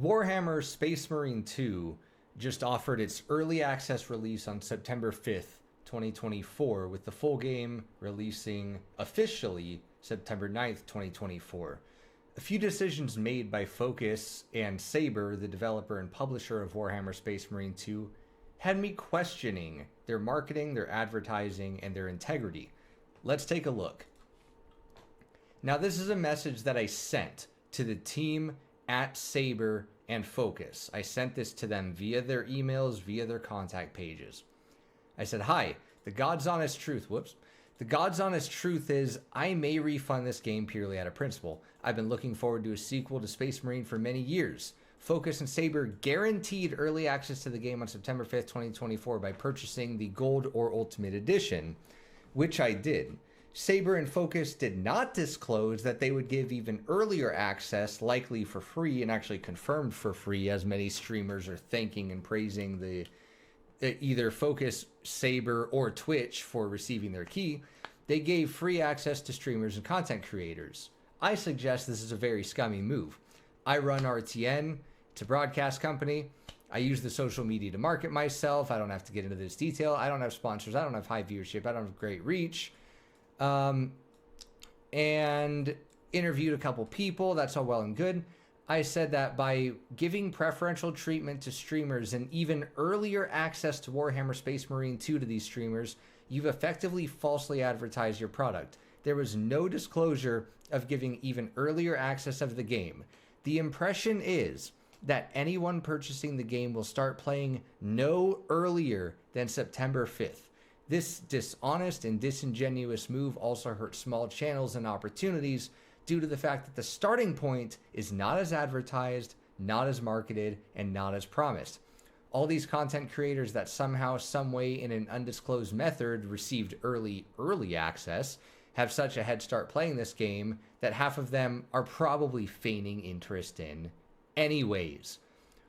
Warhammer Space Marine 2 just offered its early access release on September 5th, 2024, with the full game releasing officially September 9th, 2024. A few decisions made by Focus and Saber, the developer and publisher of Warhammer Space Marine 2, had me questioning their marketing, their advertising, and their integrity. Let's take a look. Now, this is a message that I sent to the team at Saber and Focus. I sent this to them via their emails, via their contact pages. I said, hi, the God's honest truth, the God's honest truth is I may refund this game purely out of principle. I've been looking forward to a sequel to Space Marine for many years. Focus and Saber guaranteed early access to the game on September 5th, 2024 by purchasing the Gold or Ultimate Edition, which I did. Saber and Focus did not disclose that they would give even earlier access, likely for free, and actually confirmed for free, as many streamers are thanking and praising the either Focus, Saber, or Twitch for receiving their key. They gave free access to streamers and content creators. I suggest this is a very scummy move. I run RTN. It's a broadcast company. I use the social media to market myself. I don't have to get into this detail. I don't have sponsors. I don't have high viewership. I don't have great reach. And interviewed a couple people. That's all well and good. I said that by giving preferential treatment to streamers and even earlier access to Warhammer Space Marine 2 to these streamers, you've effectively falsely advertised your product. There was no disclosure of giving even earlier access of the game. The impression is that anyone purchasing the game will start playing no earlier than September 5th. This dishonest and disingenuous move also hurts small channels and opportunities due to the fact that the starting point is not as advertised, not as marketed, and not as promised. All these content creators that somehow, some way, in an undisclosed method received early access have such a head start playing this game that half of them are probably feigning interest in anyways.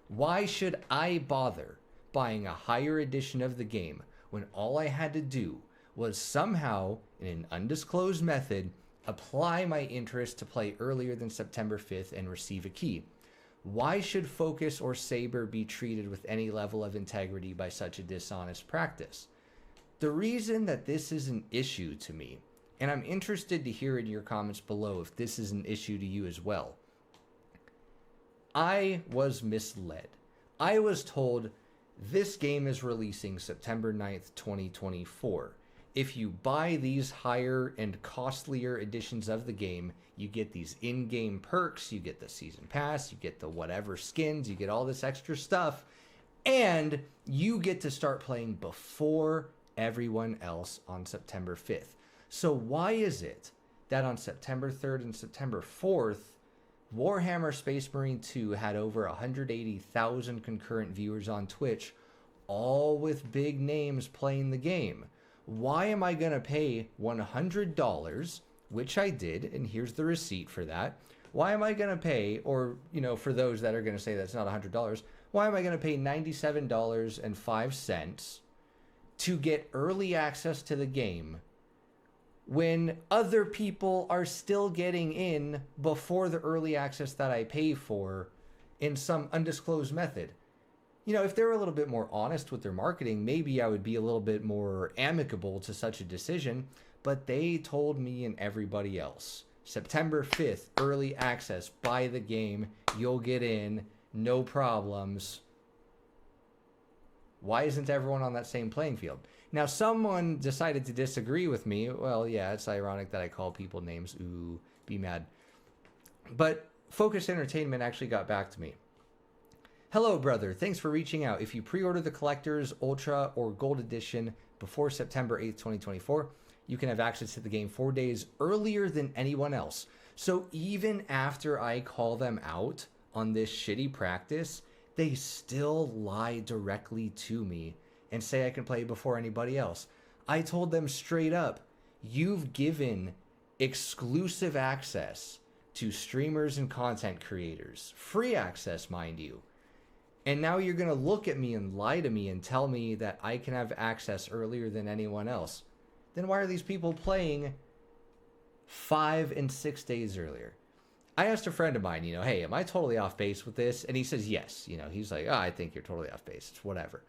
Why should I bother buying a higher edition of the game when all I had to do was somehow, in an undisclosed method, apply my interest to play earlier than September 5th and receive a key? Why should Focus or Saber be treated with any level of integrity by such a dishonest practice? The reason that this is an issue to me, and I'm interested to hear in your comments below if this is an issue to you as well. I was misled. I was told this game is releasing September 9th, 2024. If you buy these higher and costlier editions of the game, you get these in-game perks, you get the season pass, you get the whatever skins, you get all this extra stuff, and you get to start playing before everyone else on September 5th. So why is it that on September 3rd and September 4th, Warhammer Space Marine 2 had over 180,000 concurrent viewers on Twitch, all with big names playing the game? Why am I going to pay $100, which I did, and here's the receipt for that. Why am I going to pay, or, for those that are going to say that's not $100, why am I going to pay $97.05 to get early access to the game when other people are still getting in before the early access that I pay for in some undisclosed method? If they were a little bit more honest with their marketing, maybe I would be a little bit more amicable to such a decision, but they told me and everybody else, September 5th, early access, buy the game, you'll get in, no problems. Why isn't everyone on that same playing field? Now, someone decided to disagree with me. Well, yeah, it's ironic that I call people names. Ooh, be mad. But Focus Entertainment actually got back to me. Hello, brother. Thanks for reaching out. If you pre-order the Collector's, Ultra, or Gold Edition before September 8th, 2024, you can have access to the game 4 days earlier than anyone else. So even after I call them out on this shitty practice, they still lie directly to me and say I can play before anybody else. I told them straight up, you've given exclusive access to streamers and content creators. Free access, mind you. And now you're going to look at me and lie to me and tell me that I can have access earlier than anyone else. Then why are these people playing 5 and 6 days earlier? I asked a friend of mine, hey, am I totally off base with this? And he says yes. He's like, I think you're totally off base. It's whatever.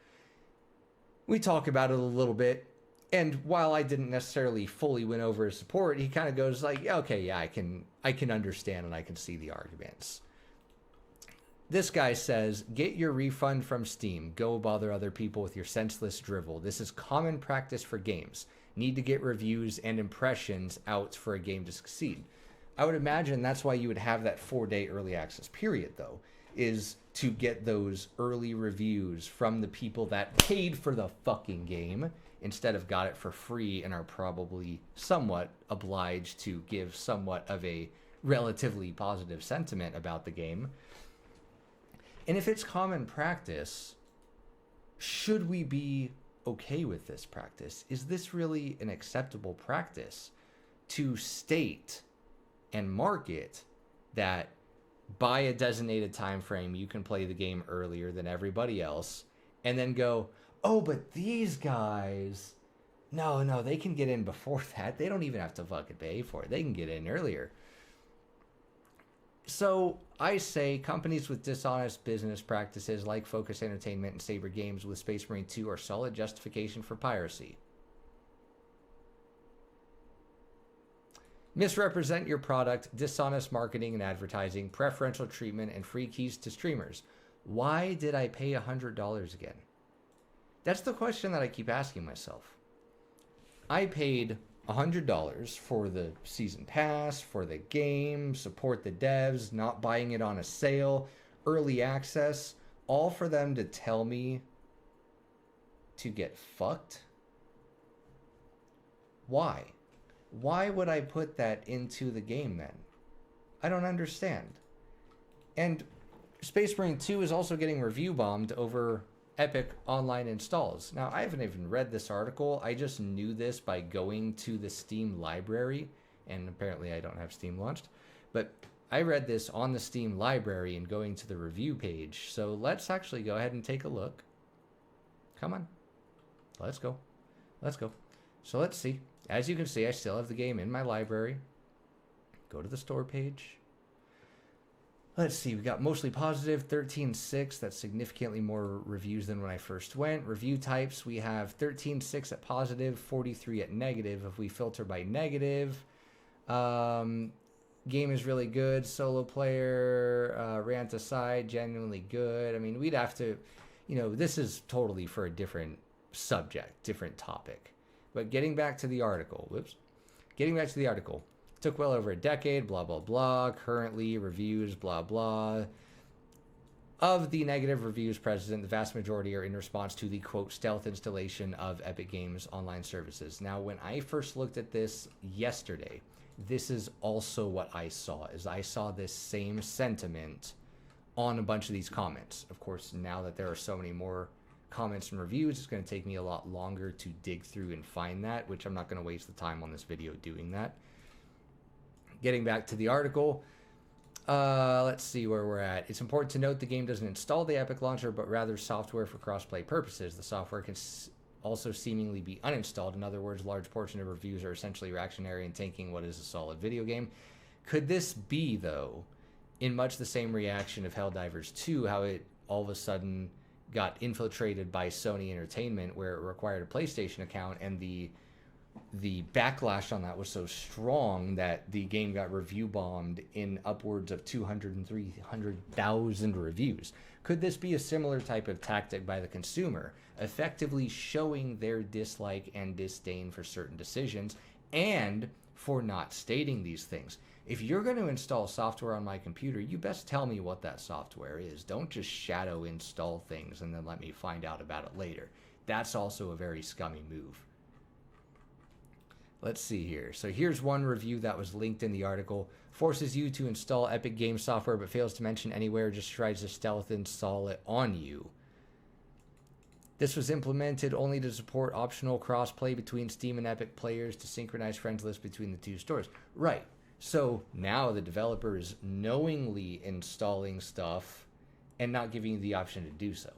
We talk about it a little bit. And while I didn't necessarily fully win over his support, he kind of goes like, okay, yeah, I can understand and I can see the arguments. This guy says, get your refund from Steam. Go bother other people with your senseless drivel. This is common practice for games. Need to get reviews and impressions out for a game to succeed. I would imagine that's why you would have that 4-day early access period, though, is to get those early reviews from the people that paid for the fucking game instead of got it for free and are probably somewhat obliged to give somewhat of a relatively positive sentiment about the game. And if it's common practice, should we be okay with this practice? Is this really an acceptable practice to state and market that by a designated time frame you can play the game earlier than everybody else, and then go, oh, but these guys, no, they can get in before that. They don't even have to fucking pay for it. They can get in earlier. So I say companies with dishonest business practices like Focus Entertainment and Saber Games with Space Marine 2 are solid justification for piracy. Misrepresent your product, dishonest marketing and advertising, preferential treatment, and free keys to streamers. Why did I pay $100 again? That's the question that I keep asking myself. I paid $100 for the season pass, for the game, support the devs, not buying it on a sale, early access, all for them to tell me to get fucked? Why? Why would I put that into the game then? I don't understand. And Space Marine 2 is also getting review bombed over Epic online installs. Now, I haven't even read this article. I just knew this by going to the Steam library, and apparently I don't have Steam launched. But I read this on the Steam library and going to the review page. So let's actually go ahead and take a look. Come on. Let's go. Let's go. So let's see. As you can see, I still have the game in my library. Go to the store page. Let's see, we got mostly positive, 13.6. That's significantly more reviews than when I first went. Review types, we have 13.6 at positive, 43 at negative. If we filter by negative, game is really good. Solo player, rant aside, genuinely good. I mean, we'd have to, this is totally for a different subject, different topic. But getting back to the article, took well over a decade, blah, blah, blah. Currently, reviews, blah, blah. Of the negative reviews present, the vast majority are in response to the, quote, stealth installation of Epic Games online services. Now, when I first looked at this yesterday, this is also what I saw, is I saw this same sentiment on a bunch of these comments. Of course, now that there are so many more comments and reviews, it's going to take me a lot longer to dig through and find that, which I'm not going to waste the time on this video doing that. Getting back to the article, let's see where we're at. It's important to note the game doesn't install the Epic Launcher, but rather software for crossplay purposes. The software can also seemingly be uninstalled. In other words, large portion of reviews are essentially reactionary and tanking what is a solid video game. Could this be, though, in much the same reaction of Helldivers 2, how it all of a sudden got infiltrated by Sony Entertainment, where it required a PlayStation account, and the backlash on that was so strong that the game got review bombed in upwards of 200 and 300,000 reviews. Could this be a similar type of tactic by the consumer, effectively showing their dislike and disdain for certain decisions and for not stating these things? If you're going to install software on my computer, you best tell me what that software is. Don't just shadow install things and then let me find out about it later. That's also a very scummy move. Let's see here. So here's one review that was linked in the article. Forces you to install Epic Games software but fails to mention anywhere, just tries to stealth install it on you. This was implemented only to support optional crossplay between Steam and Epic players to synchronize friends lists between the two stores. Right. So now the developer is knowingly installing stuff and not giving you the option to do so.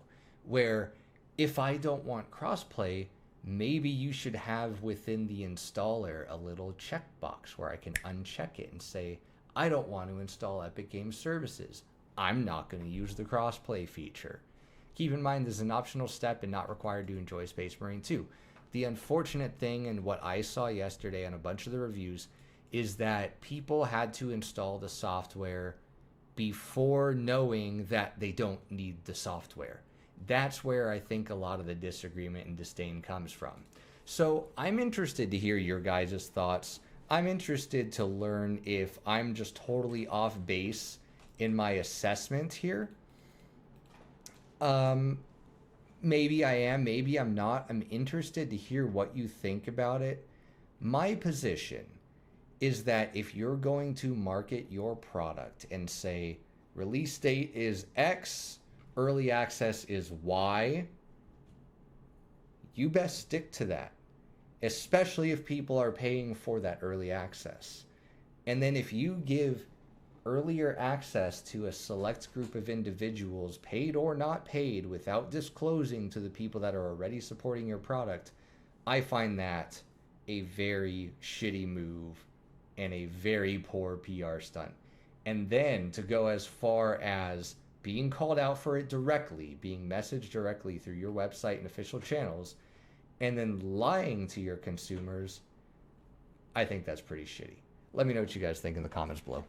Where if I don't want crossplay, maybe you should have within the installer a little checkbox where I can uncheck it and say, I don't want to install Epic Games Services. I'm not going to use the crossplay feature. Keep in mind, this is an optional step and not required to enjoy Space Marine 2. The unfortunate thing, and what I saw yesterday on a bunch of the reviews, is that people had to install the software before knowing that they don't need the software. That's where I think a lot of the disagreement and disdain comes from. So I'm interested to hear your guys' thoughts. I'm interested to learn if I'm just totally off base in my assessment here. Maybe I am, maybe I'm not. I'm interested to hear what you think about it. My position is that if you're going to market your product and say release date is X, early access is Y, you best stick to that, especially if people are paying for that early access. And then if you give earlier access to a select group of individuals, paid or not paid, without disclosing to the people that are already supporting your product, I find that a very shitty move and a very poor PR stunt. And then to go as far as being called out for it directly, being messaged directly through your website and official channels, and then lying to your consumers, I think that's pretty shitty. Let me know what you guys think in the comments below.